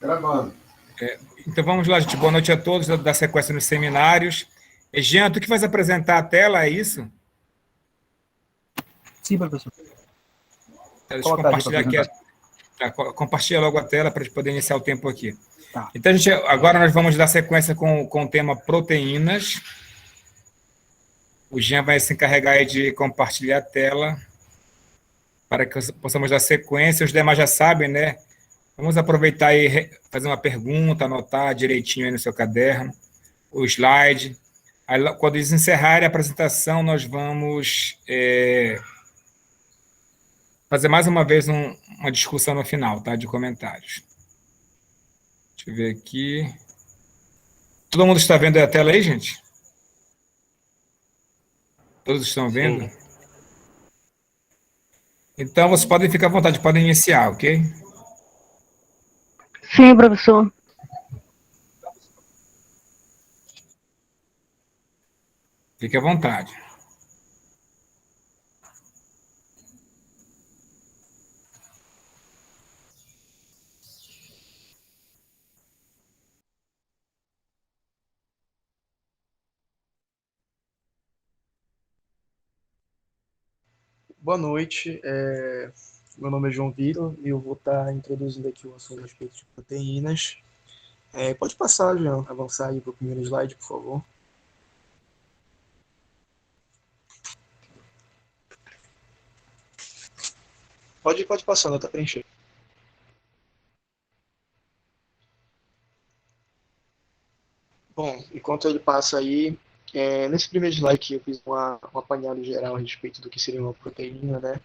Gravando. Então vamos lá, gente. Boa noite a todos da sequência dos seminários. Jean, tu que vais apresentar a tela, é isso? Sim, professor. Deixa eu compartilhar aqui. Compartilha logo a tela para a gente poder iniciar o tempo aqui. Tá. Então, gente, agora nós vamos dar sequência com o tema proteínas. O Jean vai se encarregar de compartilhar a tela para que possamos dar sequência. Os demais já sabem, né? Vamos aproveitar e fazer uma pergunta, anotar direitinho aí no seu caderno, o slide. Aí, quando eles encerrarem a apresentação, nós vamos fazer mais uma vez uma discussão no final, tá? De comentários. Deixa eu ver aqui. Todo mundo está vendo a tela aí, gente? Todos estão vendo? Sim. Então, vocês podem ficar à vontade, podem iniciar, ok? Sim, professor. Fique à vontade. Boa noite, meu nome é João Vitor e eu vou estar introduzindo aqui o assunto a respeito de proteínas. Pode passar, João, avançar aí para o primeiro slide, por favor. Pode passando, está preenchendo. Bom, enquanto ele passa aí, nesse primeiro slide aqui eu fiz um apanhado geral a respeito do que seria uma proteína, né?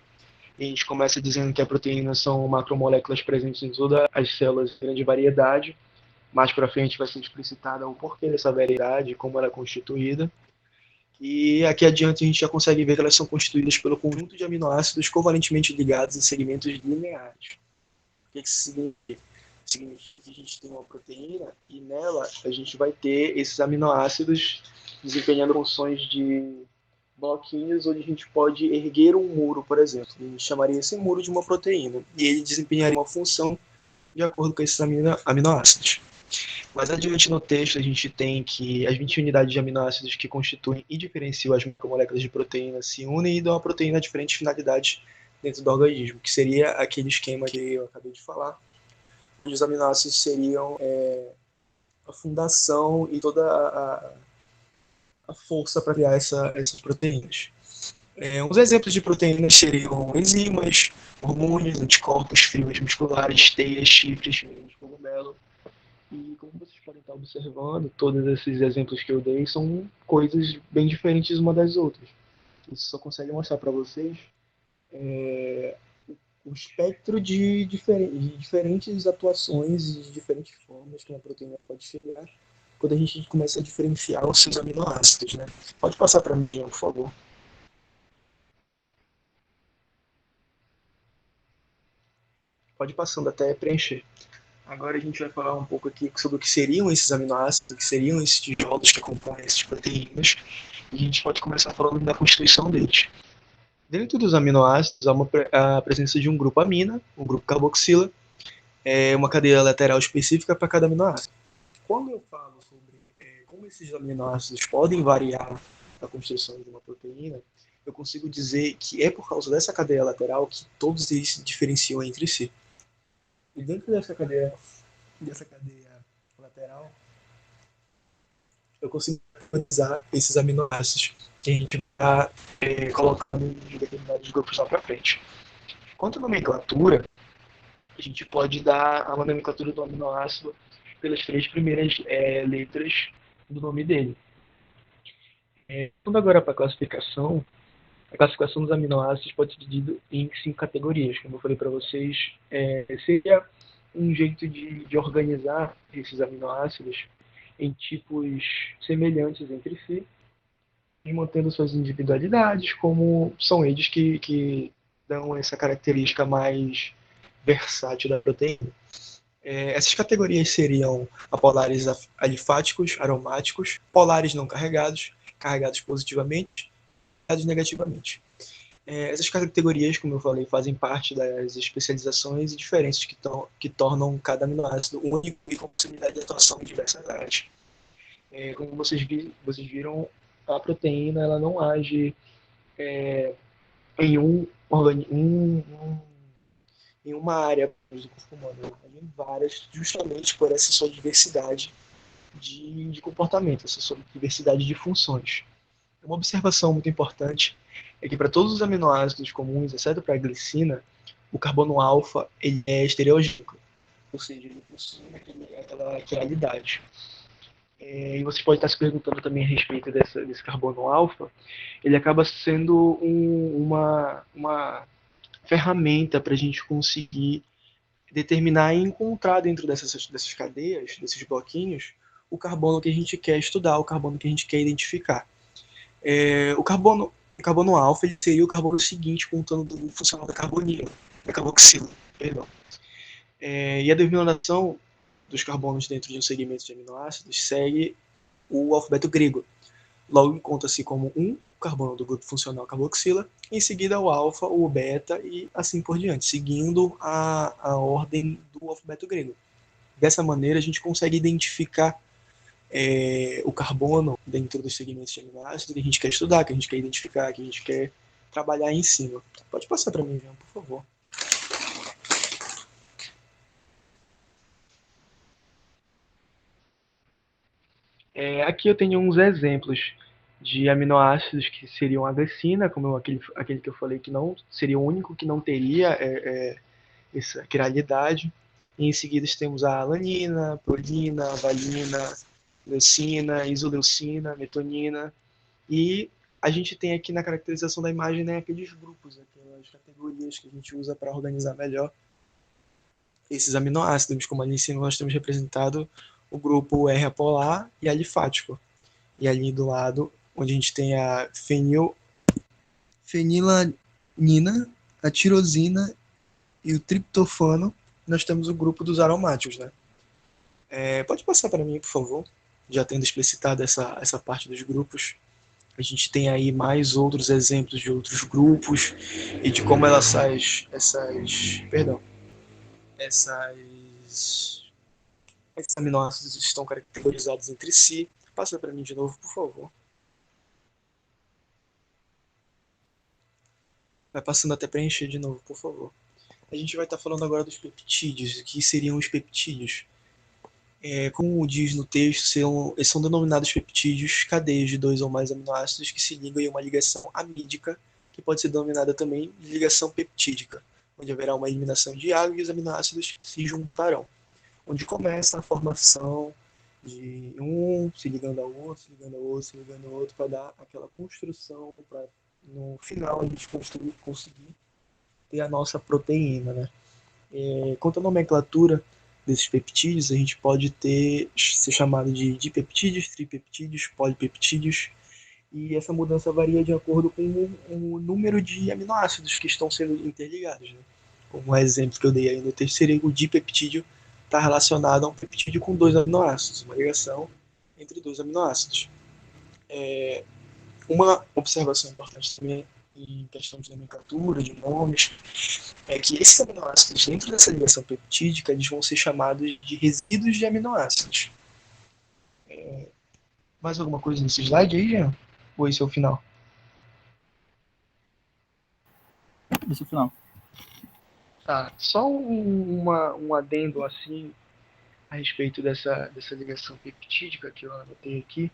E a gente começa dizendo que a proteína são macromoléculas presentes em todas as células em grande variedade. Mais para frente vai ser explicitada o porquê dessa variedade, como ela é constituída. E aqui adiante a gente já consegue ver que elas são constituídas pelo conjunto de aminoácidos covalentemente ligados em segmentos lineares. O que isso significa? Significa que a gente tem uma proteína e nela a gente vai ter esses aminoácidos desempenhando funções de bloquinhos, onde a gente pode erguer um muro, por exemplo. A gente chamaria esse muro de uma proteína. E ele desempenharia uma função de acordo com esses aminoácidos. Mais adiante no texto a gente tem que as 20 unidades de aminoácidos que constituem e diferenciam as macromoléculas de proteína se unem e dão a proteína a diferentes finalidades dentro do organismo, que seria aquele esquema que eu acabei de falar. Os aminoácidos seriam a fundação e toda a força para criar essas proteínas. Uns exemplos de proteínas seriam enzimas, hormônios, anticorpos, fibras musculares, teias, chifres, de cogumelo. E como vocês podem estar observando, todos esses exemplos que eu dei são coisas bem diferentes uma das outras. Isso só consegue mostrar para vocês o espectro de diferentes atuações e de diferentes formas que uma proteína pode chegar quando a gente começa a diferenciar os seus aminoácidos, né? Pode passar para mim, por favor. Pode ir passando até preencher. Agora a gente vai falar um pouco aqui sobre o que seriam esses aminoácidos, o que seriam esses tijolos que compõem essas proteínas, e a gente pode começar falando da constituição deles. Dentro dos aminoácidos, há a presença de um grupo amina, um grupo carboxila, uma cadeia lateral específica para cada aminoácido. Quando eu falo sobre como esses aminoácidos podem variar a constituição de uma proteína, eu consigo dizer que é por causa dessa cadeia lateral que todos eles se diferenciam entre si. E dentro dessa cadeia lateral, eu consigo analisar esses aminoácidos que a gente está colocando em determinados grupos lá para frente. Quanto à nomenclatura, a gente pode dar a nomenclatura do aminoácido pelas 3 primeiras letras do nome dele. Vamos agora para a classificação dos aminoácidos pode ser dividida em 5 categorias. Como eu falei para vocês, seria um jeito de organizar esses aminoácidos em tipos semelhantes entre si, e mantendo suas individualidades, como são eles que dão essa característica mais versátil da proteína. Essas categorias seriam apolares alifáticos, aromáticos, polares não carregados, carregados positivamente, carregados negativamente. Essas categorias, como eu falei, fazem parte das especializações e diferenças que tornam cada aminoácido único e com possibilidade de atuação em diversas áreas. Como vocês viram, a proteína ela não age em em uma área do corpo humano, ela age em várias, justamente por essa sua diversidade de comportamento, essa sua diversidade de funções. Uma observação muito importante é que para todos os aminoácidos comuns, exceto para a glicina, o carbono alfa ele é estereogênico, ou seja, ele possui aquela quiralidade. E você pode estar se perguntando também a respeito desse carbono alfa, ele acaba sendo uma ferramenta para a gente conseguir determinar e encontrar dentro dessas cadeias, desses bloquinhos, o carbono que a gente quer estudar, o carbono que a gente quer identificar. O carbono alfa ele seria o carbono seguinte contando do funcional da carbonila, da carboxila, perdão. E a denominação dos carbonos dentro de um segmento de aminoácidos segue o alfabeto grego. Logo encontra-se como o carbono do grupo funcional carboxila, em seguida o alfa, o beta e assim por diante, seguindo a ordem do alfabeto grego. Dessa maneira a gente consegue identificar o carbono dentro dos segmentos de aminoácidos que a gente quer estudar, que a gente quer identificar, que a gente quer trabalhar em cima. Pode passar para mim, Jean, por favor. Aqui eu tenho uns exemplos de aminoácidos que seriam a glicina, como aquele que eu falei que não seria o único que não teria essa quiralidade. E em seguida temos a alanina, prolina, valina, leucina, isoleucina, metonina. E a gente tem aqui na caracterização da imagem, né, aqueles grupos, aquelas categorias que a gente usa para organizar melhor esses aminoácidos. Como ali em cima nós temos representado o grupo R apolar e alifático. E ali do lado, onde a gente tem a fenilanina, a tirosina e o triptofano, nós temos o grupo dos aromáticos, né? Pode passar para mim, por favor, já tendo explicitado essa parte dos grupos. A gente tem aí mais outros exemplos de outros grupos e de como esses aminoácidos estão categorizados entre si. Passa para mim de novo, por favor. Vai passando até preencher de novo, por favor. A gente vai estar falando agora dos peptídeos. O que seriam os peptídeos? Como diz no texto, são denominados peptídeos cadeias de 2 ou mais aminoácidos que se ligam em uma ligação amídica, que pode ser denominada também de ligação peptídica, onde haverá uma eliminação de água e os aminoácidos se juntarão, onde começa a formação de um se ligando ao outro, se ligando ao outro, se ligando ao outro, para dar aquela construção, para no final a gente conseguir ter a nossa proteína, né? Quanto à nomenclatura desses peptídeos, a gente pode ser chamado de dipeptídeos, tripeptídeos, polipeptídeos, e essa mudança varia de acordo com o número de aminoácidos que estão sendo interligados, né? Como o exemplo que eu dei aí no texto seria o dipeptídeo está relacionado a um peptídeo com 2 aminoácidos, uma ligação entre 2 aminoácidos. Uma observação importante também em questão de nomenclatura, de nomes, é que esses aminoácidos dentro dessa ligação peptídica eles vão ser chamados de resíduos de aminoácidos. Mais alguma coisa nesse slide aí, Jean? Ou esse é o final? Esse é o final. Tá, só um adendo assim a respeito dessa ligação peptídica que eu anotei aqui.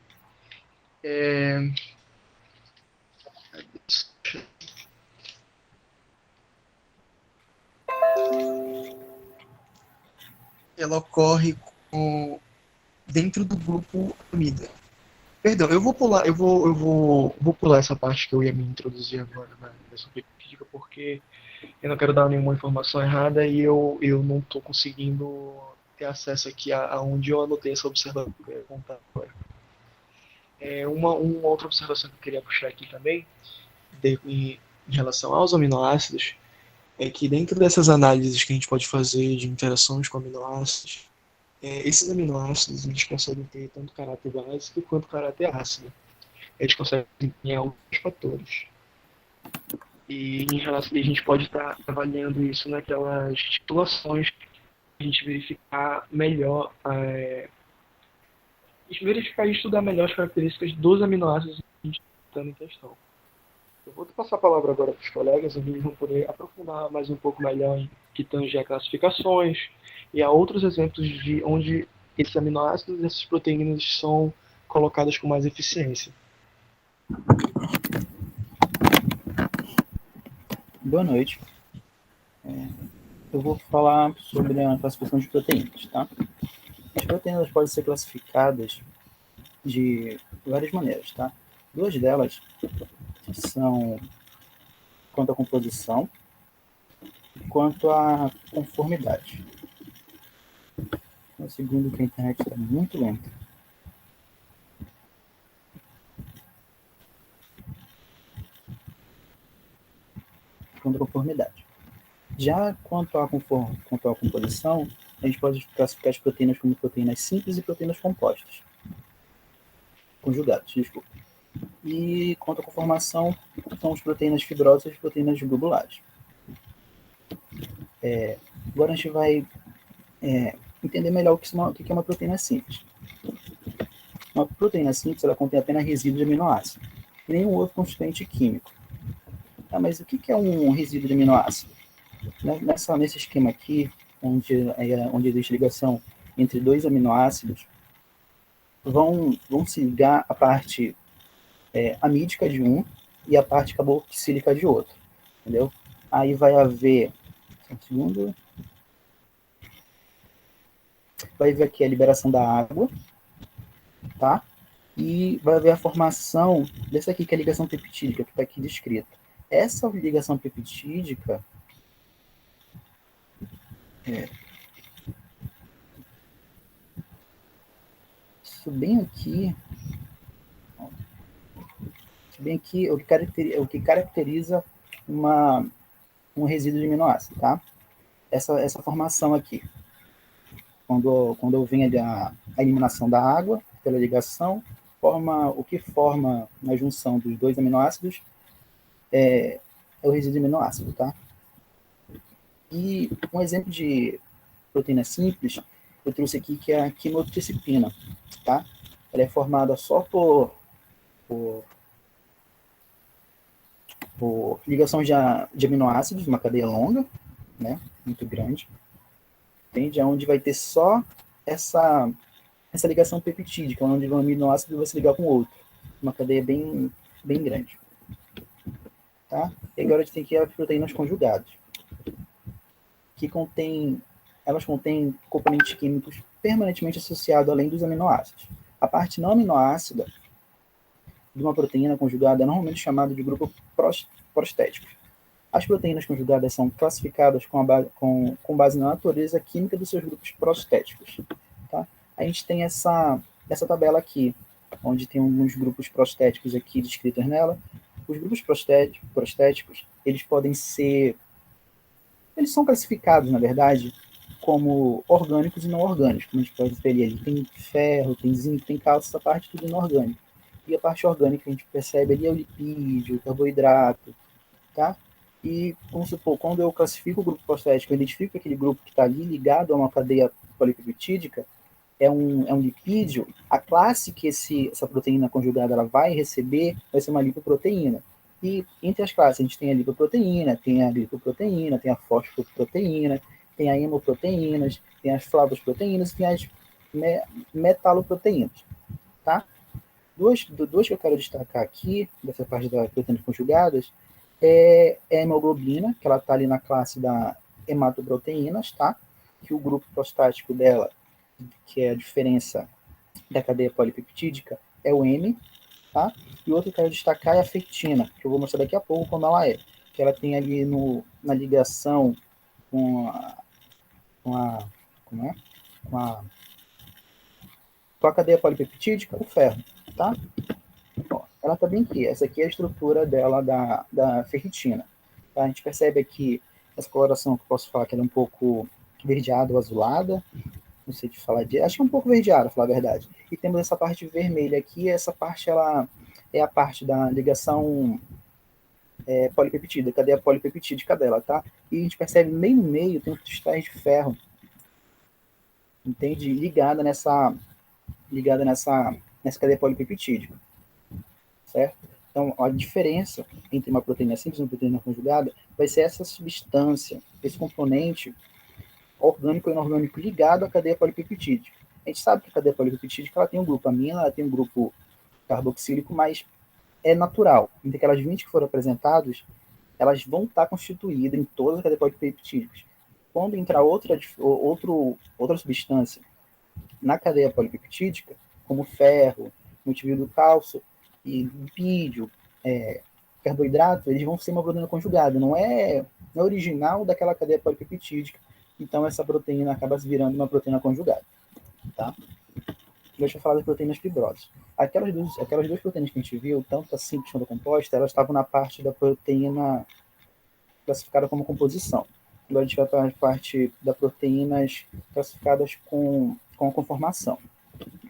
Ela ocorre dentro do grupo amida. Perdão, eu vou pular essa parte que eu ia me introduzir agora na ligação peptídica, porque eu não quero dar nenhuma informação errada e eu não estou conseguindo ter acesso aqui aonde eu anotei essa observação que eu ia contar agora. Uma outra observação que eu queria puxar aqui também, em relação aos aminoácidos, é que dentro dessas análises que a gente pode fazer de interações com aminoácidos, esses aminoácidos eles conseguem ter tanto caráter básico quanto caráter ácido. Eles conseguem ter alguns fatores. E em relação a gente pode estar avaliando isso naquelas situações que a gente verificar melhor, verificar e estudar melhor as características dos aminoácidos que a gente está em questão. Eu vou passar a palavra agora para os colegas, e eles vão poder aprofundar mais um pouco melhor em que tange a classificações e a outros exemplos de onde esses aminoácidos e essas proteínas são colocadas com mais eficiência. Boa noite. Eu vou falar sobre a classificação de proteínas, tá? As proteínas podem ser classificadas de várias maneiras, tá? Duas delas são quanto à composição e quanto à conformidade. Um segundo que a internet está muito lenta. Quanto à conformidade. Já quanto à composição, a gente pode classificar as proteínas como proteínas simples e proteínas compostas. Conjugadas, desculpa. E quanto à conformação, são as proteínas fibrosas e as proteínas globulares. Agora a gente vai entender melhor o que é uma proteína simples. Uma proteína simples ela contém apenas resíduos de aminoácido, e nenhum outro constituinte químico. Mas o que é um resíduo de aminoácido? Nesse esquema aqui, onde existe ligação entre dois aminoácidos, vão se ligar a parte amídica de um e a parte carboxílica de outro, entendeu? Aí vai haver, vai haver aqui a liberação da água, tá? E vai haver a formação dessa aqui, que é a ligação peptídica, que está aqui descrita. Essa ligação peptídica isso bem aqui, o que caracteriza um resíduo de aminoácido, tá? Essa formação aqui, quando vem a eliminação da água pela ligação, o que forma na junção dos dois aminoácidos é o resíduo de aminoácido, tá? E um exemplo de proteína simples, eu trouxe aqui, que é a quimotricipina, tá? Ela é formada só por ligações de aminoácidos, uma cadeia longa, né? Muito grande, entende? Onde vai ter só essa ligação peptídica, onde um aminoácido vai se ligar com o outro, uma cadeia bem grande, tá? E agora a gente tem aqui as proteínas conjugadas, que elas contêm componentes químicos permanentemente associados além dos aminoácidos. A parte não aminoácida de uma proteína conjugada é normalmente chamada de grupo prostético. As proteínas conjugadas são classificadas com base na natureza química dos seus grupos prostéticos. Tá? A gente tem essa tabela aqui, onde tem alguns grupos prostéticos aqui descritos nela. Os grupos prostéticos, eles são classificados, na verdade, como orgânicos e não orgânicos, como a gente pode ver ali. Tem ferro, tem zinco, tem cálcio, essa parte tudo inorgânico. E a parte orgânica que a gente percebe ali é o lipídio, o carboidrato, tá? E, vamos supor, quando eu classifico o grupo prostético, eu identifico aquele grupo que está ali ligado a uma cadeia polipeptídica, é um lipídio, a classe que essa proteína conjugada ela vai receber vai ser uma lipoproteína. E entre as classes, a gente tem a lipoproteína, tem a glicoproteína, tem a fosfoproteína, tem a hemoproteínas, tem as flavoproteínas, tem as metaloproteínas, tá? Duas que eu quero destacar aqui, dessa parte das proteínas conjugadas, é a hemoglobina, que ela está ali na classe da hematoproteínas, tá? Que o grupo prostático dela, que é a diferença da cadeia polipeptídica, é o M, tá? E outro que eu quero destacar é a ferritina, que eu vou mostrar daqui a pouco como ela é. Que ela tem ali na ligação com a cadeia polipeptídica, o ferro, tá? Ó, ela está bem aqui. Essa aqui é a estrutura dela da ferritina. Tá? A gente percebe aqui essa coloração que eu posso falar que ela é um pouco verdeada ou azulada. Não sei te falar acho que é um pouco verdeada, para falar a verdade. E temos essa parte vermelha aqui, essa parte ela é a parte da ligação polipeptídeo, a cadeia polipeptídica dela, tá? E a gente percebe meio no meio tem um cristais de ferro, entende? Ligada nessa cadeia polipeptídica, certo? Então, a diferença entre uma proteína simples e uma proteína conjugada vai ser essa substância, esse componente orgânico e inorgânico ligado à cadeia polipeptídica. A gente sabe que a cadeia polipeptídica ela tem um grupo amina, ela tem um grupo carboxílico, mas é natural. Entre aquelas 20 que foram apresentadas, elas vão estar constituídas em todas as cadeias polipeptídicas. Quando entrar outra substância na cadeia polipeptídica, como ferro, multivídeo do cálcio e lipídio, carboidrato, eles vão ser uma proteína conjugada, não é original daquela cadeia polipeptídica, então essa proteína acaba se virando uma proteína conjugada, tá? Deixa eu falar das proteínas fibrosas. Aquelas duas proteínas que a gente viu, tanto a simples quanto a composta, elas estavam na parte da proteína classificada como composição. Agora a gente vai para a parte das proteínas classificadas com a conformação,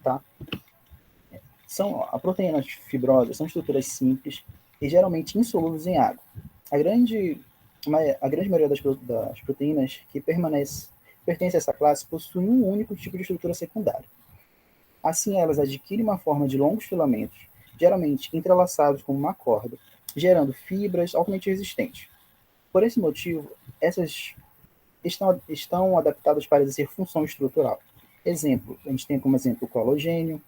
tá? As proteínas fibrosas são estruturas simples e geralmente insolúveis em água. A grande maioria das proteínas que pertencem a essa classe possuem um único tipo de estrutura secundária. Assim, elas adquirem uma forma de longos filamentos, geralmente entrelaçados como uma corda, gerando fibras altamente resistentes. Por esse motivo, essas estão adaptadas para exercer função estrutural. Exemplo, a gente tem como exemplo o colagênio,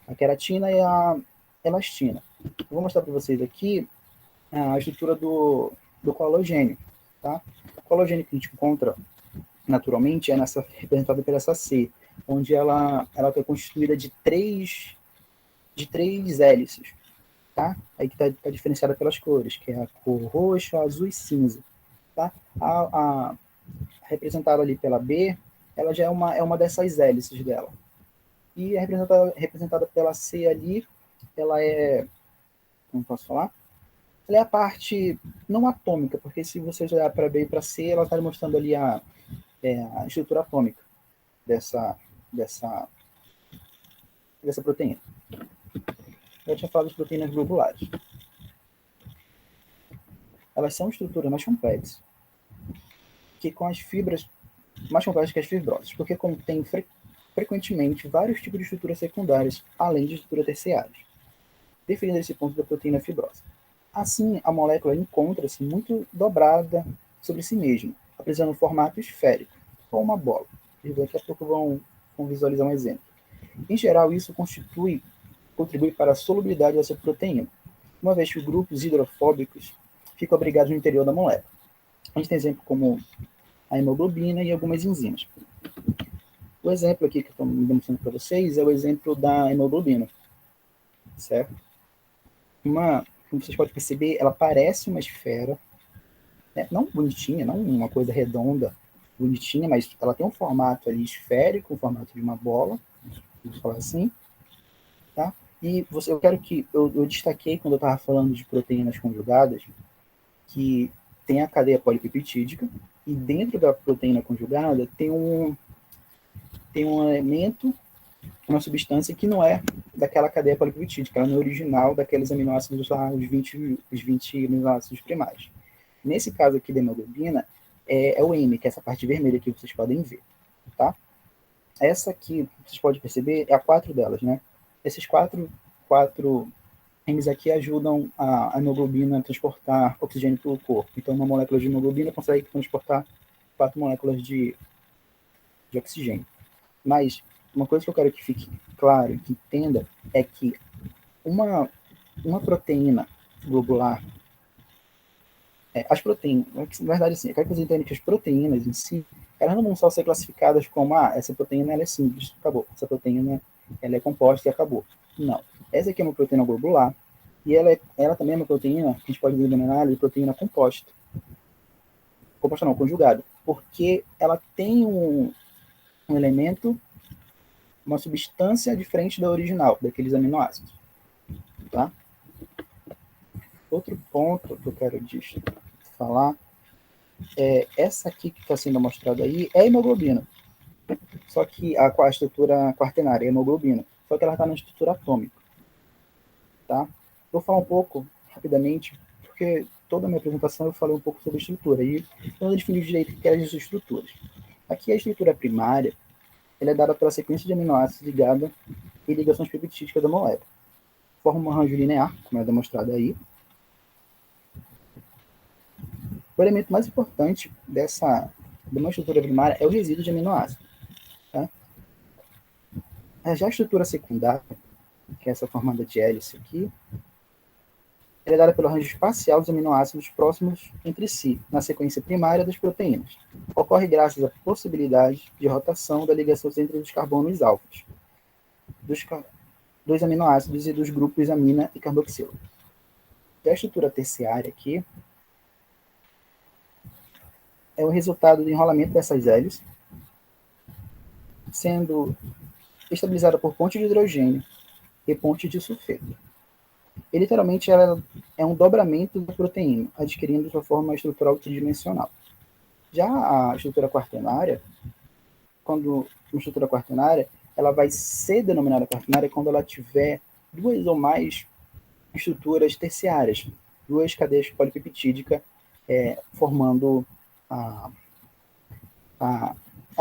a queratina e a elastina. Eu vou mostrar para vocês aqui a estrutura do colagênio. Tá? O colagênio que a gente encontra naturalmente é representada por essa C, onde ela é constituída de três hélices. Tá? Aí que está diferenciada pelas cores, que é a cor roxa, azul e cinza. Tá? A representada ali pela B, ela já é uma dessas hélices dela. E a representada pela C ali, ela é, como posso falar? Ela é a parte não atômica, porque se você olhar para B e para C, ela está mostrando ali a estrutura atômica dessa proteína. Eu tinha falado das proteínas globulares. Elas são estruturas mais complexas, que com as fibras mais complexas que as fibrosas, porque contém frequentemente vários tipos de estruturas secundárias, além de estruturas terciárias, definindo esse ponto da proteína fibrosa. Assim, a molécula encontra-se muito dobrada sobre si mesma, apresentando um formato esférico, ou uma bola. E daqui a pouco vão visualizar um exemplo. Em geral, isso contribui para a solubilidade dessa proteína, uma vez que os grupos hidrofóbicos ficam abrigados no interior da molécula. A gente tem exemplo como a hemoglobina e algumas enzimas. O exemplo aqui que eu estou demonstrando para vocês é o exemplo da hemoglobina, certo? Como vocês podem perceber, ela parece uma esfera, né? Não bonitinha, não uma coisa redonda, bonitinha, mas ela tem um formato ali esférico, um formato de uma bola, vamos falar assim, tá? E eu quero que eu destaquei quando eu estava falando de proteínas conjugadas, que tem a cadeia polipeptídica, e dentro da proteína conjugada tem um elemento, uma substância que não é daquela cadeia polipeptídica, ela não é original daqueles aminoácidos lá, os 20 aminoácidos primários. Nesse caso aqui da hemoglobina, é o M, que é essa parte vermelha que vocês podem ver, tá? Essa aqui, vocês podem perceber, é a 4 delas, né? Esses quatro M's aqui ajudam a hemoglobina a transportar oxigênio pelo corpo. Então, uma molécula de hemoglobina consegue transportar 4 moléculas de oxigênio. Mas, uma coisa que eu quero que fique claro, que entenda, é que uma proteína globular, as proteínas, na verdade, assim, eu quero que vocês entendam que as proteínas em si, elas não vão só ser classificadas como, essa proteína ela é simples, acabou. Essa proteína ela é composta e acabou. Não. Essa aqui é uma proteína globular, e ela também é uma proteína que a gente pode denominar de proteína composta. Composta não, conjugada. Porque ela tem um elemento, uma substância diferente da original, daqueles aminoácidos. Tá? Outro ponto que eu quero falar é essa aqui que está sendo mostrada aí, é a hemoglobina. Só que a estrutura quaternária é a hemoglobina. Só que ela está na estrutura atômica. Tá? Vou falar um pouco, rapidamente, porque toda a minha apresentação eu falei um pouco sobre estrutura, e eu defini direito o que é as estruturas. Aqui a estrutura primária, ela é dada pela sequência de aminoácidos ligada e ligações peptídicas da molécula. Forma um arranjo linear, como é demonstrado aí. O elemento mais importante de uma estrutura primária é o resíduo de aminoácido. Tá? Já a estrutura secundária, que é essa formada de hélice aqui, ela é dada pelo arranjo espacial dos aminoácidos próximos entre si, na sequência primária das proteínas. Ocorre graças à possibilidade de rotação da ligação entre os carbonos alfas, dos aminoácidos e dos grupos amina e carboxila. A estrutura terciária aqui é o resultado do enrolamento dessas hélices, sendo estabilizada por ponte de hidrogênio e ponte de sulfeto. E literalmente ela é um dobramento da proteína, adquirindo sua forma estrutural tridimensional. Já a estrutura quaternária, quando uma estrutura quaternária, ela vai ser denominada quaternária quando ela tiver duas ou mais estruturas terciárias, duas cadeias polipeptídicas formando a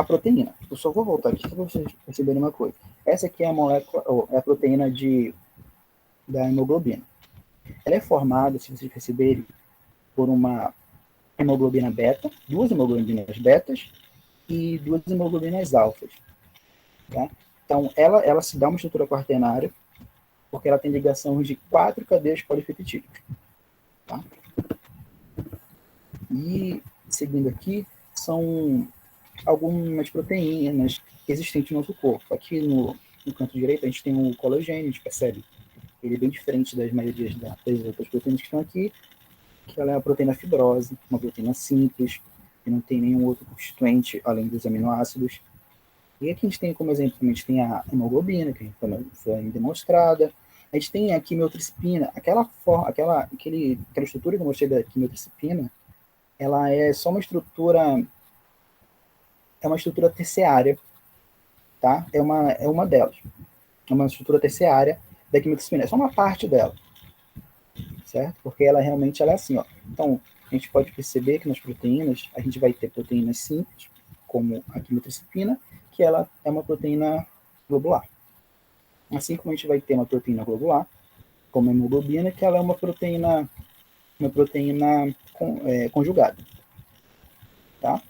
proteína. Eu só vou voltar aqui para vocês perceberem uma coisa. Essa aqui é a molécula, é a proteína da hemoglobina. Ela é formada, se vocês perceberem, por uma hemoglobina beta, duas hemoglobinas betas e duas hemoglobinas alfas. Tá? Então, ela se dá uma estrutura quaternária porque ela tem ligação de 4 cadeias polipeptídicas. Tá? E, seguindo aqui, são algumas proteínas existentes no nosso corpo. Aqui no canto direito, a gente tem o colagênio, a gente percebe ele é bem diferente das maiorias das outras proteínas que estão aqui, que ela é a proteína fibrose, uma proteína simples, que não tem nenhum outro constituinte além dos aminoácidos. E aqui a gente tem como exemplo, a gente tem a hemoglobina, que foi demonstrada. A gente tem a quimiotripsina, aquela estrutura que eu mostrei da quimiotripsina, ela é só uma estrutura terciária, tá? É uma delas. É uma estrutura terciária da quimiotripsina, é só uma parte dela, certo? Porque ela realmente é assim, ó. Então, a gente pode perceber que nas proteínas, a gente vai ter proteínas simples, como a quimiotripsina, que ela é uma proteína globular. Assim como a gente vai ter uma proteína globular, como a hemoglobina, que ela é uma proteína conjugada. Tá?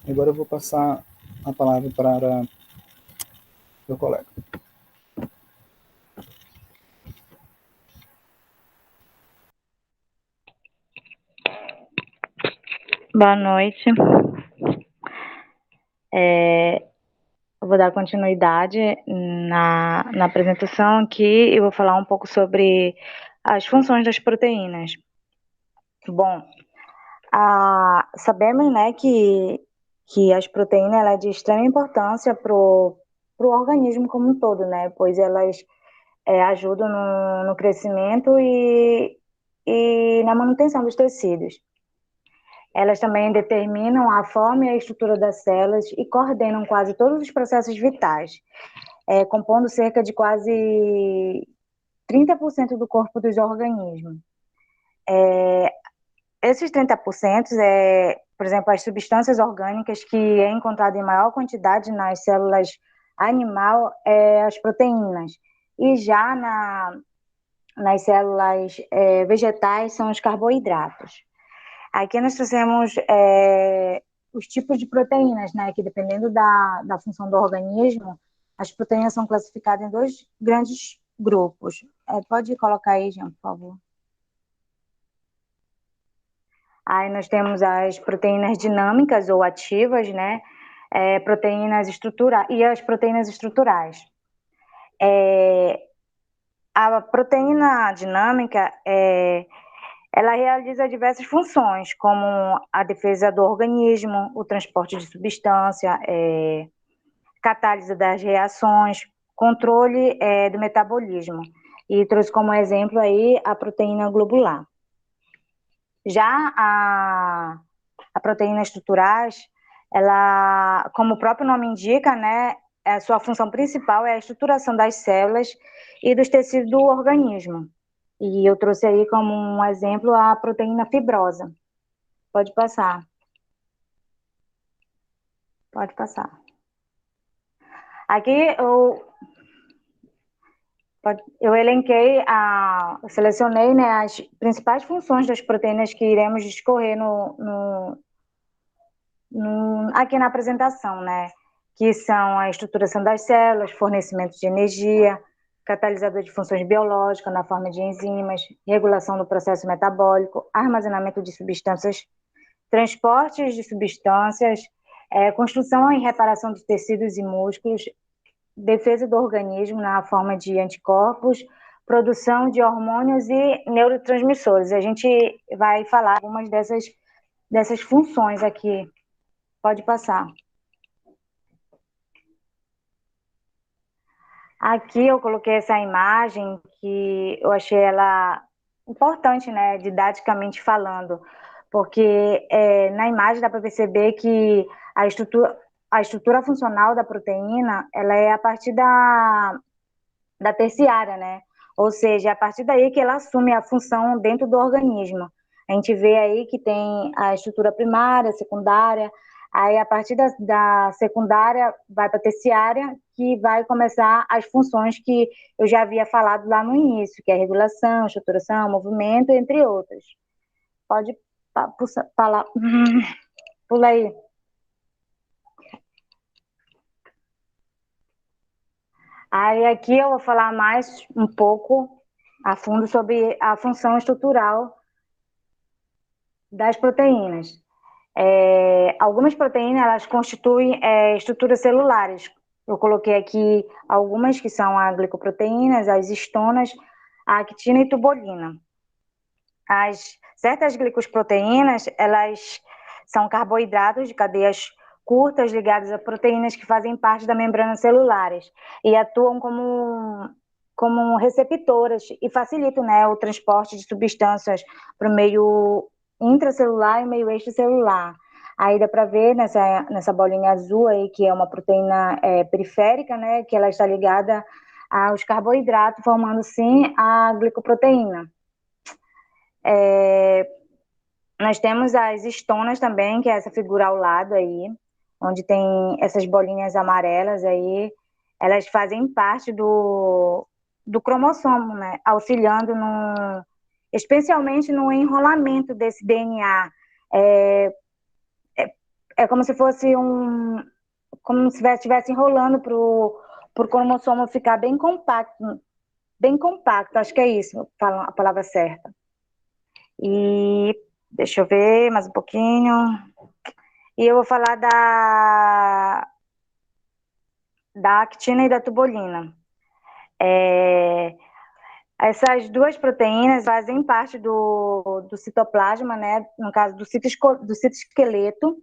Agora eu vou passar a palavra para meu colega. Boa noite. Eu vou dar continuidade na apresentação aqui e vou falar um pouco sobre as funções das proteínas. Bom, sabemos, né, que as proteínas ela é de extrema importância para o organismo como um todo, né, pois elas ajudam no crescimento e na manutenção dos tecidos. Elas também determinam a forma e a estrutura das células e coordenam quase todos os processos vitais, compondo cerca de quase 30% do corpo dos organismos. Esses 30% por exemplo, as substâncias orgânicas que é encontrada em maior quantidade nas células animal, as proteínas. E já nas células vegetais são os carboidratos. Aqui nós trouxemos os tipos de proteínas, né, que dependendo da função do organismo, as proteínas são classificadas em 2 grandes grupos. Pode colocar aí, Jean, por favor. Aí nós temos as proteínas dinâmicas ou ativas, né, proteínas estruturais e as proteínas estruturais. A proteína dinâmica ela realiza diversas funções, como a defesa do organismo, o transporte de substância, catálise das reações, controle do metabolismo. E trouxe como exemplo aí a proteína globular. Já a proteína estruturais, ela, como o próprio nome indica, né, a sua função principal é a estruturação das células e dos tecidos do organismo. E eu trouxe aí como um exemplo a proteína fibrosa. Pode passar. Pode passar. Aqui eu elenquei, eu selecionei, né, as principais funções das proteínas que iremos discorrer aqui na apresentação, né? Que são a estruturação das células, fornecimento de energia, catalisador de funções biológicas na forma de enzimas, regulação do processo metabólico, armazenamento de substâncias, transportes de substâncias, construção e reparação de tecidos e músculos, defesa do organismo na forma de anticorpos, produção de hormônios e neurotransmissores. A gente vai falar algumas dessas funções aqui. Pode passar. Aqui eu coloquei essa imagem que eu achei ela importante, né, didaticamente falando, porque na imagem dá para perceber que a estrutura funcional da proteína, ela é a partir da terciária, né? Ou seja, é a partir daí que ela assume a função dentro do organismo. A gente vê aí que tem a estrutura primária, secundária, aí a partir da secundária vai para a terciária, que vai começar as funções que eu já havia falado lá no início, que é a regulação, estruturação, movimento, entre outras. Pode falar. Pula aí. Aí aqui eu vou falar mais um pouco a fundo sobre a função estrutural das proteínas. Algumas proteínas, elas constituem estruturas celulares. Eu coloquei aqui algumas que são as glicoproteínas, as histonas, a actina e tubolina. Certas glicoproteínas, elas são carboidratos de cadeias curtas ligadas a proteínas que fazem parte da membrana celulares e atuam como receptoras e facilitam, né, o transporte de substâncias para o meio intracelular e meio extracelular. Aí dá para ver nessa bolinha azul aí, que é uma proteína periférica, né, que ela está ligada aos carboidratos, formando sim a glicoproteína. Nós temos as histonas também, que é essa figura ao lado aí, onde tem essas bolinhas amarelas aí, elas fazem parte do cromossomo, né, auxiliando especialmente no enrolamento desse DNA. É como se fosse como se estivesse enrolando para o cromossomo ficar bem compacto, acho que é isso a palavra certa. E deixa eu ver mais um pouquinho. E eu vou falar da actina e da tubolina. Essas duas proteínas fazem parte do citoplasma, né? No caso do citoesqueleto,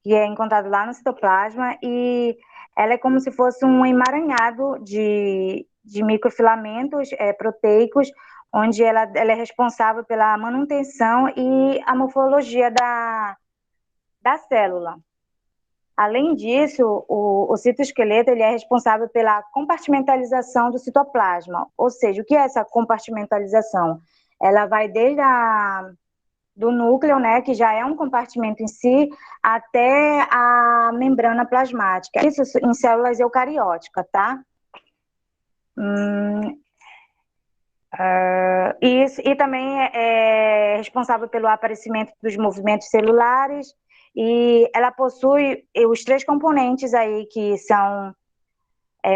que é encontrado lá no citoplasma, e ela é como se fosse um emaranhado de microfilamentos proteicos, onde ela é responsável pela manutenção e a morfologia da célula. Além disso, o citoesqueleto ele é responsável pela compartimentalização do citoplasma. Ou seja, o que é essa compartimentalização? Ela vai desde do núcleo, né, que já é um compartimento em si, até a membrana plasmática. Isso em células eucarióticas, tá? E também é responsável pelo aparecimento dos movimentos celulares, e ela possui os três componentes aí, que são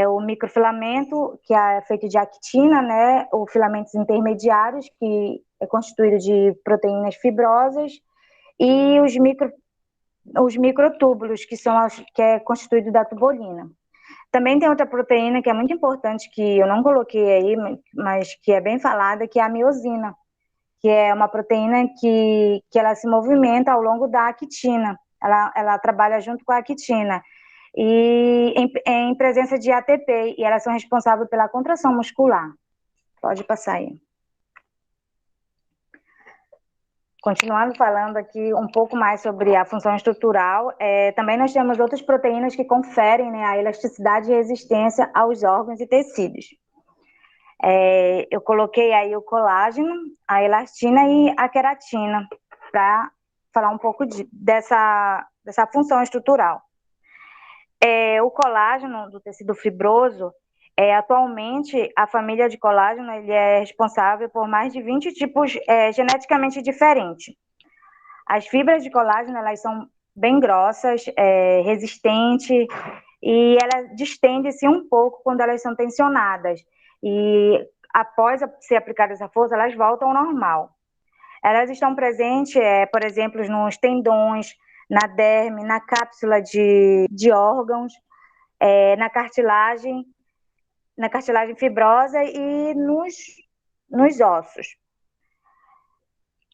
o microfilamento, que é feito de actina, né, os filamentos intermediários, que é constituído de proteínas fibrosas, e os microtúbulos, que é constituído da tubolina. Também tem outra proteína que é muito importante, que eu não coloquei aí, mas que é bem falada, que é a miosina, que é uma proteína que ela se movimenta ao longo da actina. Ela trabalha junto com a actina. E em presença de ATP, e elas são responsáveis pela contração muscular. Pode passar aí. Continuando falando aqui um pouco mais sobre a função estrutural, também nós temos outras proteínas que conferem, né, a elasticidade e resistência aos órgãos e tecidos. Eu coloquei aí o colágeno, a elastina e a queratina, para falar um pouco dessa função estrutural. O colágeno do tecido fibroso, atualmente, a família de colágeno ele é responsável por mais de 20 tipos geneticamente diferentes. As fibras de colágeno, elas são bem grossas, resistentes, e elas distendem-se um pouco quando elas são tensionadas. E após ser aplicada essa força, elas voltam ao normal. Elas estão presentes, por exemplo, nos tendões, na derme, na cápsula de órgãos, na cartilagem fibrosa e nos ossos.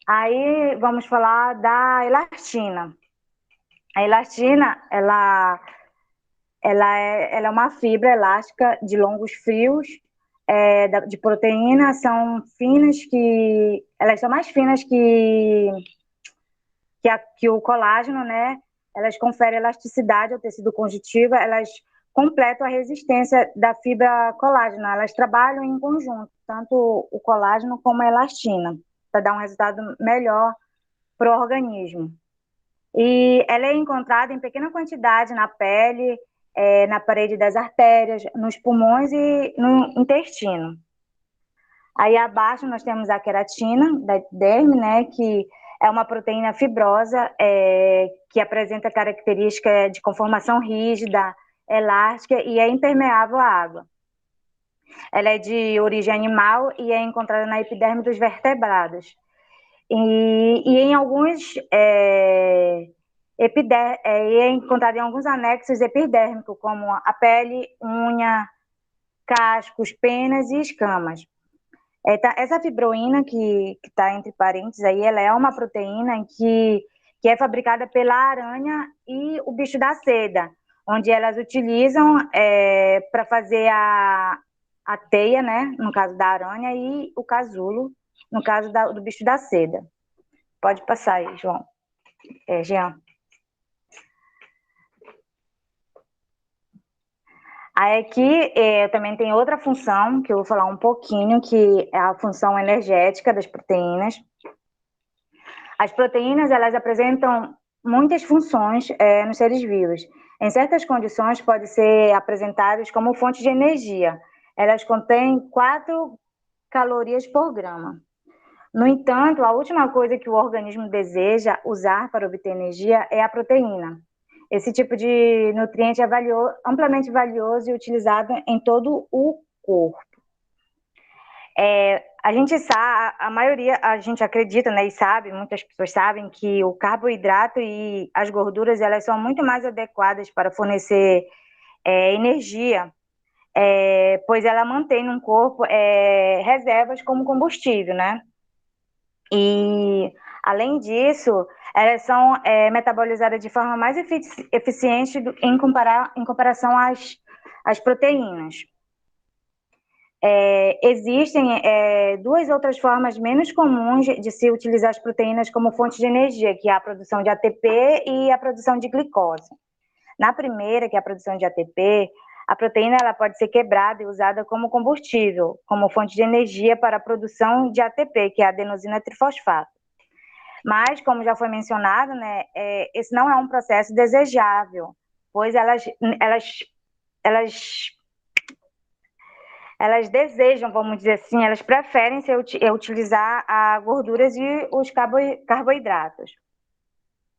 Aí vamos falar da elastina. A elastina, ela é uma fibra elástica de longos fios de proteína, elas são mais finas que o colágeno, né? Elas conferem elasticidade ao tecido conjuntivo, elas completam a resistência da fibra colágeno, elas trabalham em conjunto, tanto o colágeno como a elastina, para dar um resultado melhor para o organismo. E ela é encontrada em pequena quantidade na pele, na parede das artérias, nos pulmões e no intestino. Aí abaixo nós temos a queratina, da derme, né, que é uma proteína fibrosa que apresenta características de conformação rígida, elástica e é impermeável à água. Ela é de origem animal e é encontrada na epiderme dos vertebrados. E em alguns é encontrada em alguns anexos epidérmicos, como a pele, unha, cascos, penas e escamas. Essa fibroína que está entre parênteses aí, ela é uma proteína que é fabricada pela aranha e o bicho da seda, onde elas utilizam para fazer a teia, né, no caso da aranha, e o casulo, no caso do bicho da seda. Pode passar aí, João. Jean. Aí aqui eu também tenho outra função, que eu vou falar um pouquinho, que é a função energética das proteínas. As proteínas, elas apresentam muitas funções nos seres vivos. Em certas condições, podem ser apresentadas como fonte de energia. Elas contêm 4 calorias por grama. No entanto, a última coisa que o organismo deseja usar para obter energia é a proteína. Esse tipo de nutriente é amplamente valioso e utilizado em todo o corpo. A gente sabe, a gente acredita, né, e sabe, muitas pessoas sabem que o carboidrato e as gorduras, elas são muito mais adequadas para fornecer energia, pois ela mantém no corpo reservas como combustível, né? E, além disso, elas são metabolizadas de forma mais eficiente em comparação às proteínas. Existem 2 outras formas menos comuns de se utilizar as proteínas como fonte de energia, que é a produção de ATP e a produção de glicose. Na primeira, que é a produção de ATP, a proteína ela pode ser quebrada e usada como combustível, como fonte de energia para a produção de ATP, que é a adenosina trifosfato. Mas, como já foi mencionado, né, esse não é um processo desejável, pois elas desejam, vamos dizer assim, elas preferem utilizar as gorduras e os carboidratos.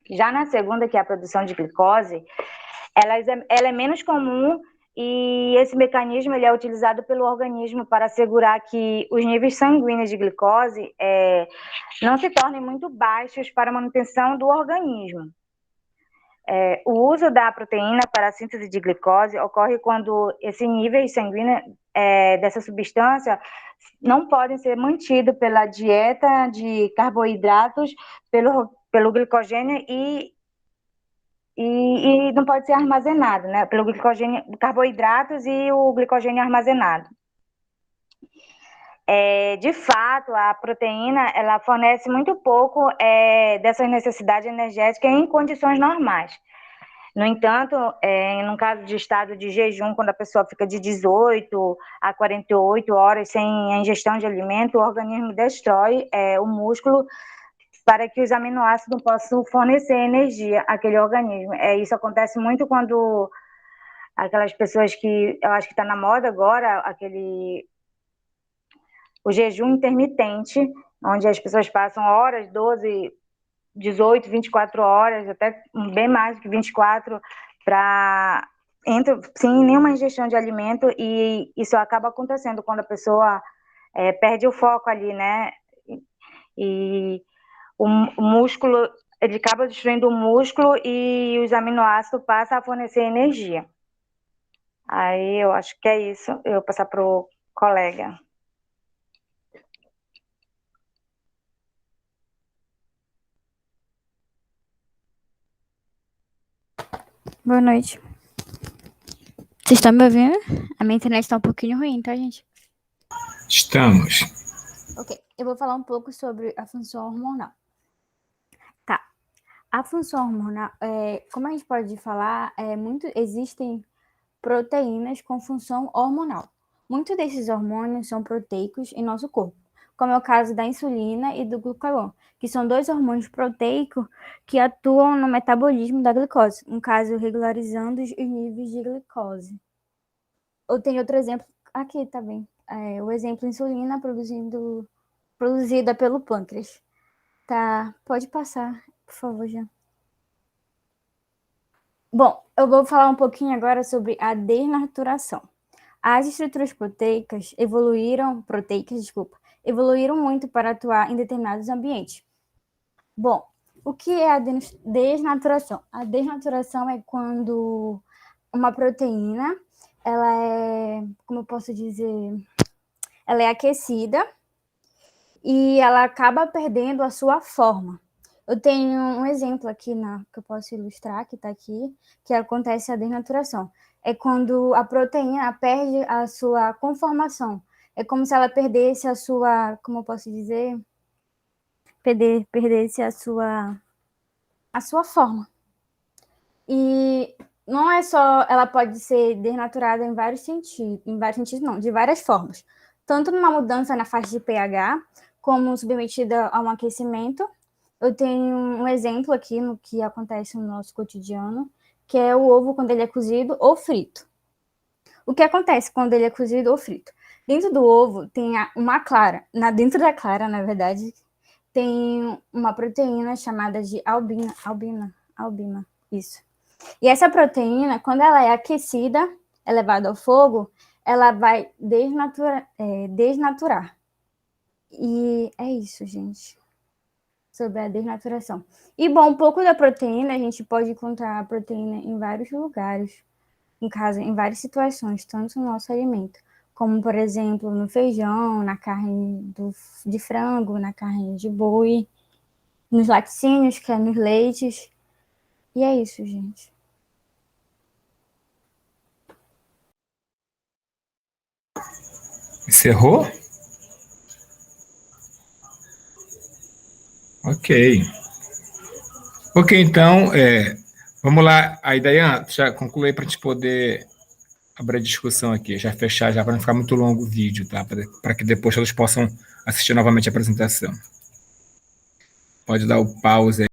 Já na segunda, que é a produção de glicose, ela é menos comum e esse mecanismo ele é utilizado pelo organismo para assegurar que os níveis sanguíneos de glicose não se tornem muito baixos para a manutenção do organismo. O uso da proteína para a síntese de glicose ocorre quando esses níveis sanguíneos dessa substância não podem ser mantidos pela dieta de carboidratos, pelo glicogênio e não pode ser armazenado, né? Pelo glicogênio, carboidratos e o glicogênio armazenado. De fato, a proteína ela fornece muito pouco dessa necessidade energética em condições normais. No entanto, no caso de estado de jejum, quando a pessoa fica de 18 a 48 horas sem a ingestão de alimento, o organismo destrói o músculo para que os aminoácidos possam fornecer energia àquele organismo. Isso acontece muito quando aquelas pessoas que eu acho que está na moda agora, o jejum intermitente, onde as pessoas passam horas, 12, 18, 24 horas, até bem mais do que 24, sem nenhuma ingestão de alimento, e isso acaba acontecendo quando a pessoa perde o foco ali, né? E o músculo, ele acaba destruindo o músculo e os aminoácidos passam a fornecer energia. Aí eu acho que é isso. Eu vou passar para o colega. Boa noite. Vocês estão me ouvindo? A minha internet está um pouquinho ruim, tá, gente? Estamos. Ok, eu vou falar um pouco sobre a função hormonal. Tá. A função hormonal, como a gente pode falar, existem proteínas com função hormonal. Muitos desses hormônios são proteicos em nosso corpo, como é o caso da insulina e do glucagon, que são 2 hormônios proteicos que atuam no metabolismo da glicose, no caso, regularizando os níveis de glicose. Ou tem outro exemplo, aqui também, o exemplo insulina produzida pelo pâncreas. Tá, pode passar, por favor, já. Bom, eu vou falar um pouquinho agora sobre a desnaturação. As estruturas proteicas evoluíram muito para atuar em determinados ambientes. Bom, o que é a desnaturação? A desnaturação é quando uma proteína, como eu posso dizer, ela é aquecida e ela acaba perdendo a sua forma. Eu tenho um exemplo aqui que eu posso ilustrar, que está aqui, que acontece a desnaturação. É quando a proteína perde a sua conformação. É como se ela perdesse a sua, como eu posso dizer, perdesse a sua forma. E não é só, ela pode ser desnaturada em vários sentidos, não, de várias formas. Tanto numa mudança na faixa de pH, como submetida a um aquecimento. Eu tenho um exemplo aqui no que acontece no nosso cotidiano, que é o ovo quando ele é cozido ou frito. O que acontece quando ele é cozido ou frito? Dentro do ovo tem uma clara. Dentro da clara, na verdade, tem uma proteína chamada de albina, isso. E essa proteína, quando ela é aquecida, é levada ao fogo, ela vai desnaturar. E é isso, gente, sobre a desnaturação. E, bom, um pouco da proteína, a gente pode encontrar a proteína em vários lugares, em várias situações, tanto no nosso alimento, como, por exemplo, no feijão, na carne de frango, na carne de boi, nos laticínios, que é nos leites. E é isso, gente. Encerrou? Ok. Ok, então, vamos lá. Aí, Dayan, já concluí para a gente poder abrir a discussão aqui, já fechar, já para não ficar muito longo o vídeo, tá? Para que depois todos possam assistir novamente a apresentação. Pode dar o pause aí.